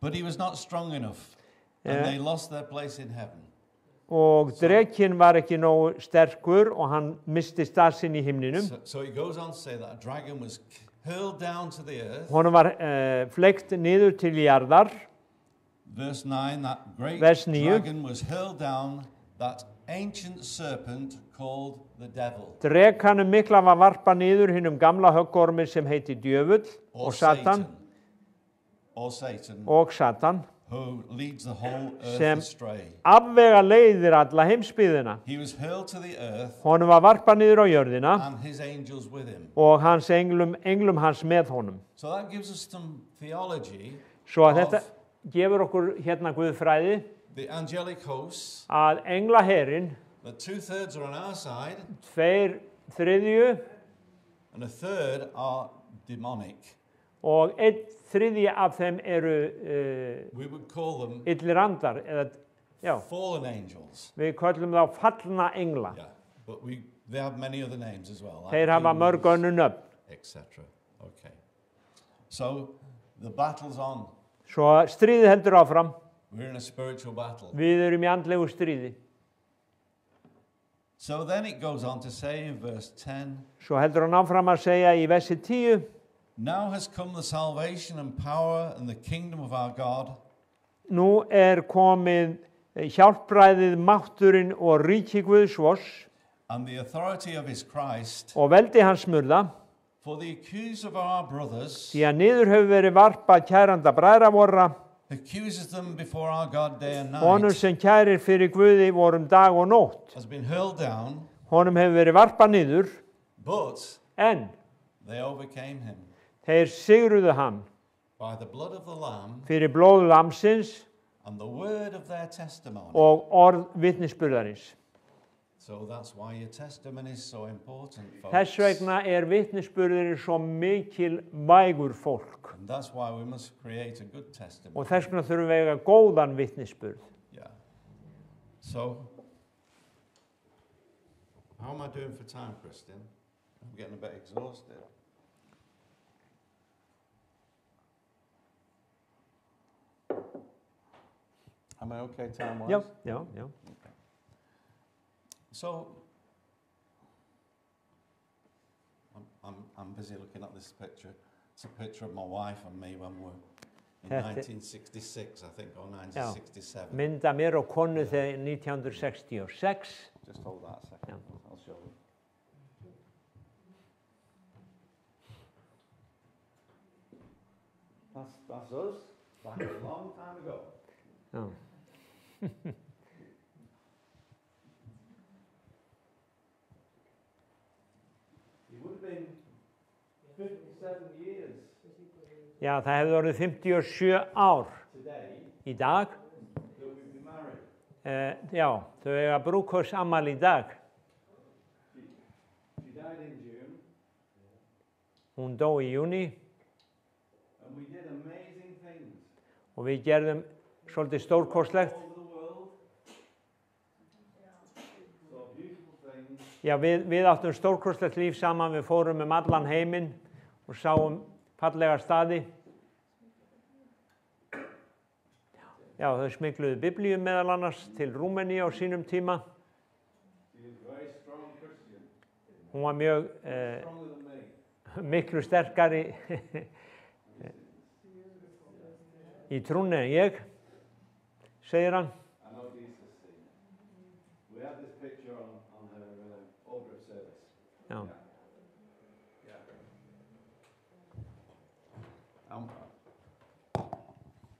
But he was not strong enough, and they lost their place in heaven. Og drekinn var ekki nógu sterkur og hann misti stað sinn í himninum. So he goes on to say that a dragon was hurled down to the earth. Honum var fleygt niður til jarðar. Verse 9, that great Vers 9. dragon was hurled down, that ancient serpent called the devil. Drekanum mikla var varpa niður hinum gamla höggormi sem heiti djöfull og Satan Or Satan, og Satan, who leads the whole earth Sem- astray. afvega leiðir alla heimsbyðina. He was hurled to the earth Honum var varpað niður á jörðina and his angels with him. og hans englum hans með honum. So that gives us some theology Svo að þetta of gefur okkur hérna Guðfræði the angelic hosts, að englaherinn, that 2/3 are on our side 2/3 and 1/3 are demonic. og 1/3 af þeim eru We would call them illir andar, eða, já, fallen angels. við köllum þá fallna engla. Yeah, but they have many other names as well. like Þeir hafa mörg demons, önnur nöfn. etc. Okay. So the battle's on. Svo stríðið heldur áfram. We're in a spiritual battle. Við erum í andlegu stríði. So then it goes on to say in verse 10, Svo heldur hann áfram að segja í versi 10: now has come the salvation and power and the kingdom of our God Nú komið hjálpræðið, mátturinn og ríki Guðs vors and the authority of his Christ, og veldi hans smurða, for the accuse of our brothers því að niður hefur verið varpað kæranda bræðra vorra, accuses them before our God day and honum night, sem kærir fyrir Guði vorum dag og nótt. has been hurled down, Honum hefur verið varpað niður, but en they overcame him þeir sigruðu hann by the blood of the Lamb fyrir blóð lamsins and the word of their testimony. og orð vitnisburðarins. So that's why your testimony is so important, folks. Þess vegna vitnisburðurinn svo mikilvægur fólk. And that's why we must create a good testimony. Og þess vegna þurfum við að eiga góðan vitnisburð. Yeah. So, how am I doing for time, Christian? I'm getting a bit exhausted. Am I okay time-wise? Já, já, já. So, I'm busy looking at this picture. It's a picture of my wife and me when we were in Þetta- 1966, I think, or 1967. Mynda mér og konu þegar 1966. Just hold that a second. Yeah. I'll show you. That's us, back a long time ago. Já. It would have been 57 years Já, það hefði orðið 57 ár today í dag. that we'd be married. Já, þau eiga brúðkaupsafmæli í dag. She died in June, Hún dó í júní and we did amazing things og við gerðum svolítið stórkostlegt. all over the world. So beautiful things. Já, við áttum stórkostlegt líf saman, við fórum allan heiminn og sáum fallega staði. Já, þau smygluðu Biblíu meðal annars til Rúmeníu á sínum tíma. She was a very strong Christian, Hún var mjög stronger than me. miklu sterkari í trúnni en ég, segir hann. I know Jesus seen it. We had this picture on her order of service. Já.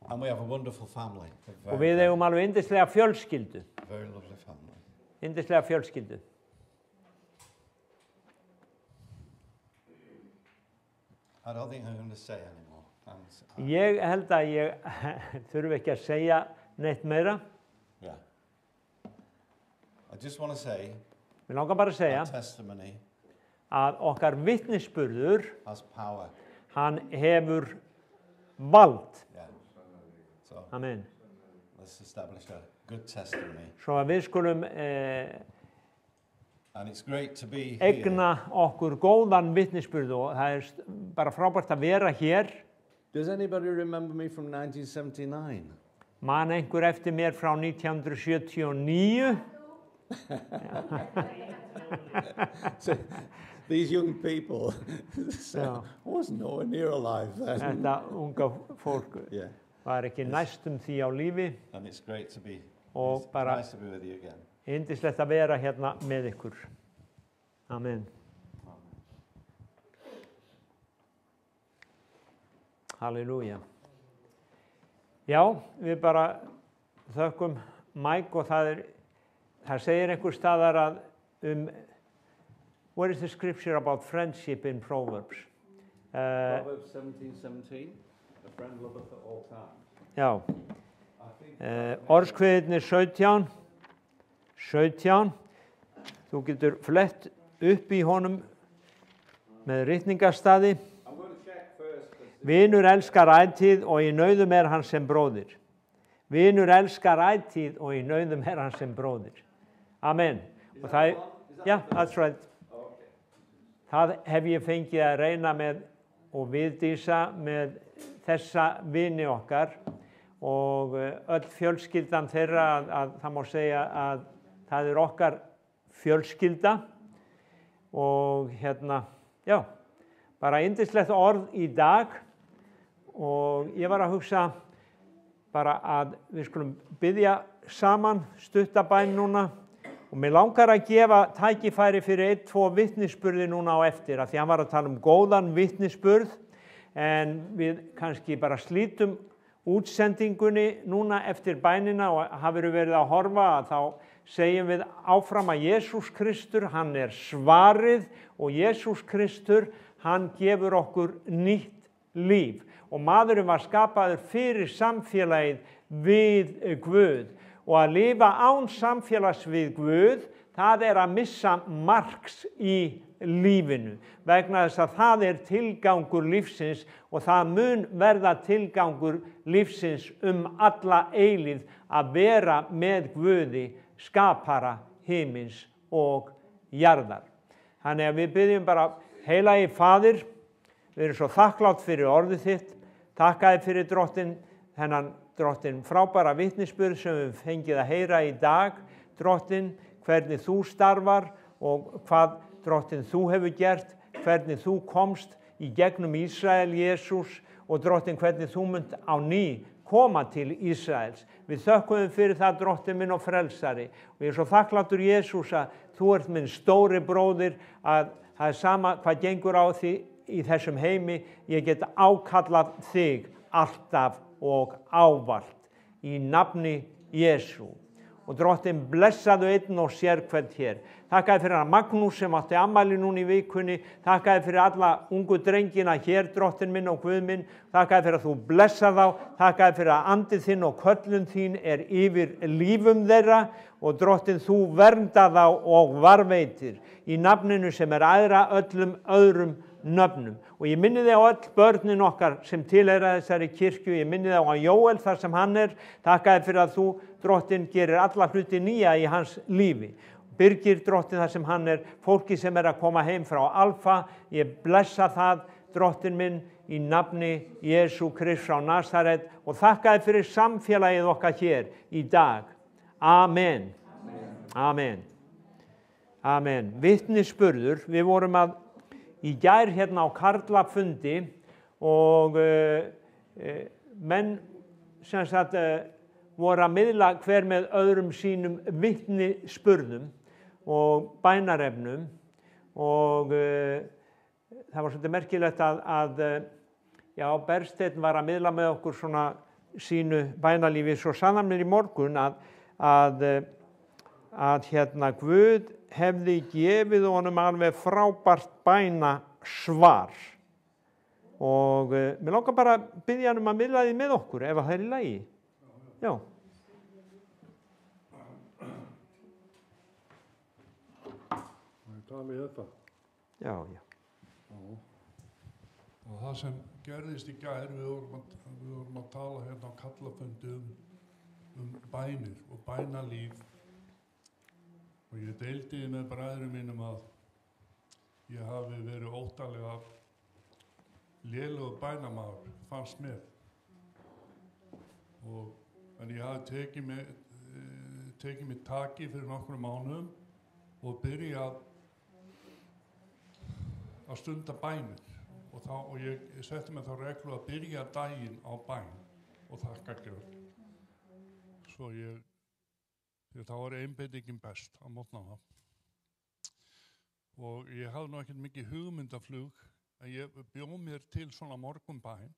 And we have a wonderful family. A Og very, við eigum alveg yndislega fjölskyldu. very lovely family. Yndislega fjölskyldu. I don't think I'm going to say anymore. Ég held að ég þurfi ekki að segja neitt meira. Yeah. I just want to say Mér langar bara að segja our testimony að okkar vitnisburður, has power. hann hefur vald. Yeah. So Amen. let's establish a good testimony. Svo að við skulum And it's great to be here. egna okkur góðan vitnisburð og það er bara frábært að vera hér. Does anybody remember me from 1979? Man einhver eftir mér frá 1979. So, these young people, so, Yeah. I wasn't nowhere near alive then. Þetta unga fólk Yeah. var ekki næstum því á lífi. And it's great to be. Og It's bara nice to be with you again. yndislegt að vera hérna með ykkur. Amen. Halleluja. Já, við bara þökkum Mike og það segir einhver staðar að what is the scripture about friendship in Proverbs? Proverbs 17:17, a friend loveth at all times. Já, orðskviðirnir 17, þú getur flett upp í honum með ritningarstaði. I'm going to check first. Vinur elskar ætíð og í nauðum hann sem bróðir. Vinur elskar ætíð og í nauðum hann sem bróðir. Amen. Og það, yeah, that's right. Okay. Það hef ég fengið að reyna með og viðdýsa með þessa vini okkar og öll fjölskyldan þeirra að það má segja að það okkar fjölskylda og já, bara yndislegt orð í dag og ég var að hugsa bara að við skulum biðja saman stuttabæn núna og mér langar að gefa tækifæri fyrir 1-2 vitnisburði núna á eftir af því hann var að tala góðan vitnisburð en við kannski bara slítum útsendingunni núna eftir bænina og hafur verið að horfa að þá segjum við áfram að Jesús Kristur, hann svarið og Jesús Kristur, hann gefur okkur nýtt líf og maðurinn var skapaður fyrir samfélagið við Guð og að lifa án samfélags við Guð, það að missa marks í lífinu vegna þess að það tilgangur lífsins og það mun verða tilgangur lífsins alla eilífð að vera með Guði skapara himins og jarðar. Þannig að við byggjum bara heilagi Faðir, við erum svo þakklátt fyrir orðið þitt, takka þér fyrir drottin frábæra vitnisburð sem við fengið að heyra í dag, drottin hvernig þú starfar og hvað drottin þú hefur gert, hvernig þú komst í gegnum Ísrael, Jesús og drottin hvernig þú munt á ný koma til Ísraels. Við þökkum fyrir það drottin minn og frelsari og ég svo þakkláttur Jesús að þú minn stóri bróðir að það sama hvað gengur á því í þessum heimi, ég get ákallað þig alltaf og ávallt í nafni Jesú. Og drottin blessaðu einn og sér hvern hér. Takkaði fyrir hann Magnús sem átti afmæli núna í vikunni. Takkaði fyrir alla ungu drengina hér, drottin minn og Guð minn. Takkaði fyrir að þú blessa þá. Takkaði fyrir að andið þinn og köllun þín yfir lífum þeirra. Og drottin þú vernda þá og varveitir í nafninu sem æðra öllum öðrum nöfnum. Og ég minni þig á öll börnin okkar sem tilheyra þessari kirkju. Ég minni þig á Jóel þar sem hann Takkaði fyrir að þú, drottin, gerir alla hluti nýja í hans lífi. Birgir, drottin, þar sem hann fólki sem að koma heim frá Alfa. Ég blessa það, drottin minn, í nafni Jesú Krist frá Nasaret og þakkaði fyrir samfélagið okkar hér í dag. Amen. Amen. Amen. Vitnisburður, við vorum í gær hérna á karlafundi og menn sem sagt voru að miðla hver með öðrum sínum vitnisburðum og bænarefnum og það var svolítið merkilegt að Bergsteinn var að miðla með okkur svona sínu bænalífi svo sagði hann mér í morgun að Guð hefði gefið honum alveg frábært bænasvar og mér langar bara að biðja hann að miðla því með okkur ef það í lagi. Já. Tala í þetta. Já. Og það sem gerðist í gær, við vorum að tala hérna á kallafundi bænir og bænalíf og ég deildi með bræðrum mínum að ég hafi verið óttalega lélegur bænamaður, fannst mér. En ég hafi tekið mig taki fyrir nokkrum mánuðum og byrjað að stunda bænir og ég setti mig þá reglu að byrja daginn á bæn og þakkargjörð. Því þá einbeitingin best á morgnana. Og ég hafði nú ekkert mikið hugmyndaflug en ég bjó mér til svona morgunbæn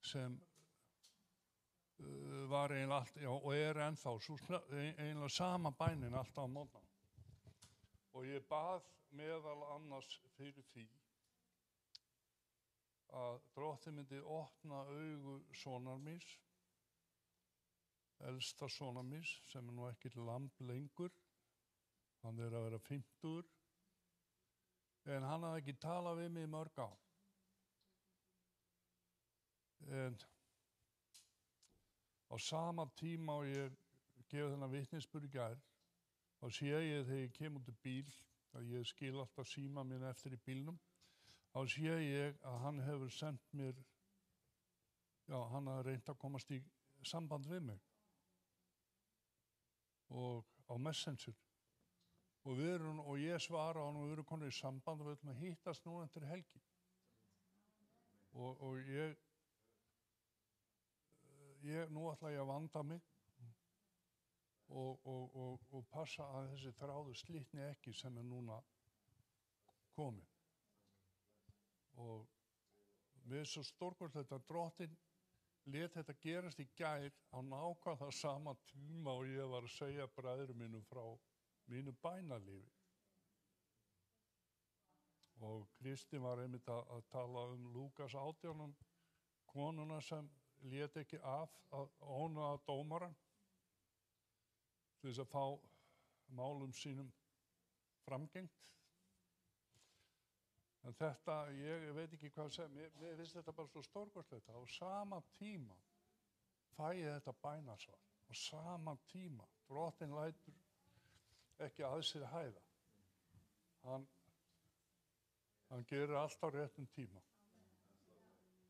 sem var eiginlega allt, já, og ennþá, eiginlega sama bænin alltaf á mótna. Og ég bað meðal annars fyrir því að Drottinn myndi opna augu sonar míns, elsta sonar míns, sem nú ekki lamb lengur, hann að vera 50, en hann hafði ekki talað við mig í mörg ár. En á sama tíma og ég gef þennan vitnisburð í gær, þá sé ég þegar ég kem út í bíl, að ég skil alltaf síma minn eftir í bílnum, þá sé ég að hann hefur sendt mér, já, hann hafði reynt að komast í samband við mig og á Messenger. Og ég svara á hann og við erum konur í samband og við ætlum að hittast nú eftir helgi. Og nú ætla ég að vanda mig og passa að þessi þráður slitni ekki sem núna komið. Og við svo stórkostlegt að Drottinn lét þetta gerast í gær á nákvæmlega sama tíma og ég var að segja bræðrum mínum frá mínu bænalífi. Og Kristín var einmitt að tala Lúkas 18, konuna sem lét ekki af að ónáða dómarann til þess að fá málum sínum framgengt. En þetta, ég veit ekki hvað að segja, mér finnst þetta bara svo stórkostlegt. Á sama tíma fæ ég þetta bænasvar. Á sama tíma. Drottinn lætur ekki að sér hæða. Hann gerir allt á réttum tíma.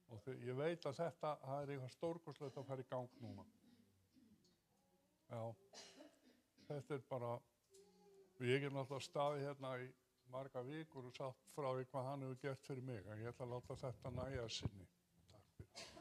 Og ég veit að þetta eitthvað stórkostlegt að fara í gang núna. Já, þetta bara, ég náttúrulega staðið hérna í marga vikur og sagt frá því hvað hann hefur gert fyrir mig. En ég ætla að láta þetta nægja sinni. Takk fyrir.